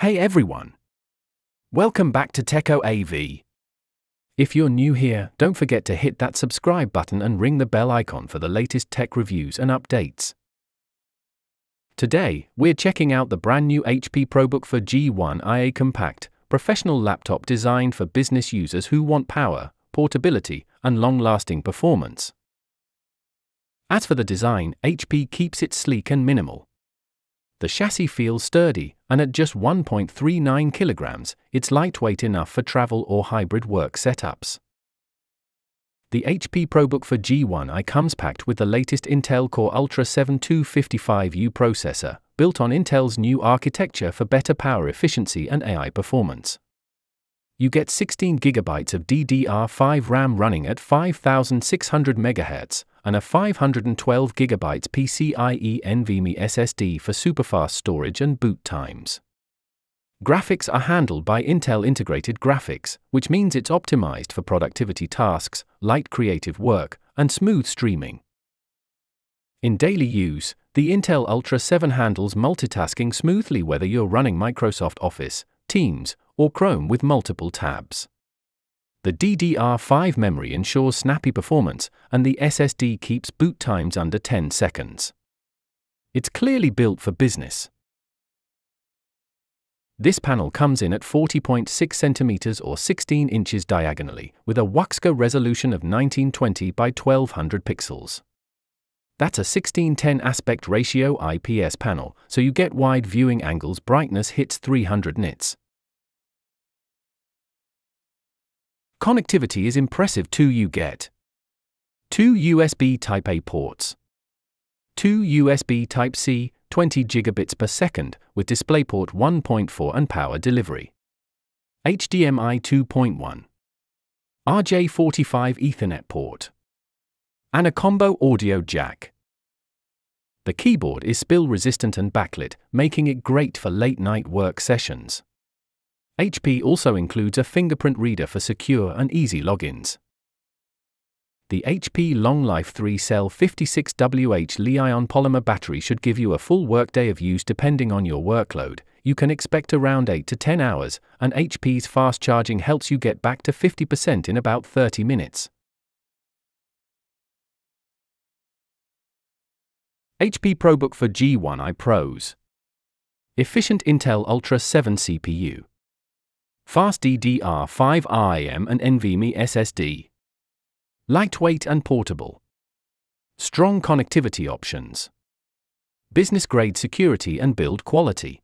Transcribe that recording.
Hey everyone! Welcome back to Techo AV. If you're new here, don't forget to hit that subscribe button and ring the bell icon for the latest tech reviews and updates. Today, we're checking out the brand new HP ProBook for G1i, a compact, professional laptop designed for business users who want power, portability, and long-lasting performance. As for the design, HP keeps it sleek and minimal. The chassis feels sturdy, and at just 1.39 kilograms, it's lightweight enough for travel or hybrid work setups. The HP ProBook for G1i comes packed with the latest Intel Core Ultra 7 255U processor, built on Intel's new architecture for better power efficiency and AI performance. You get 16 GB of DDR5 RAM running at 5600 MHz, and a 512 GB PCIe NVMe SSD for superfast storage and boot times. Graphics are handled by Intel Integrated Graphics, which means it's optimized for productivity tasks, light creative work, and smooth streaming. In daily use, the Intel Ultra 7 handles multitasking smoothly whether you're running Microsoft Office, Teams, or Chrome with multiple tabs. The DDR5 memory ensures snappy performance, and the SSD keeps boot times under 10 seconds. It's clearly built for business. This panel comes in at 40.6 centimeters or 16 inches diagonally, with a WUXGA resolution of 1920 by 1200 pixels. That's a 16:10 aspect ratio IPS panel, so you get wide viewing angles. Brightness hits 300 nits. Connectivity is impressive too. You get 2 USB Type-A ports, 2 USB Type-C, 20 gigabits per second, with DisplayPort 1.4 and power delivery, HDMI 2.1, RJ45 Ethernet port, and a combo audio jack. The keyboard is spill-resistant and backlit, making it great for late-night work sessions. HP also includes a fingerprint reader for secure and easy logins. The HP Long Life 3-cell 56WH Li-ion polymer battery should give you a full workday of use depending on your workload. You can expect around 8 to 10 hours, and HP's fast charging helps you get back to 50% in about 30 minutes. HP ProBook for G1i Pros. Efficient Intel Ultra 7 CPU. Fast DDR5 RAM and NVMe SSD. Lightweight and portable. Strong connectivity options. Business-grade security and build quality.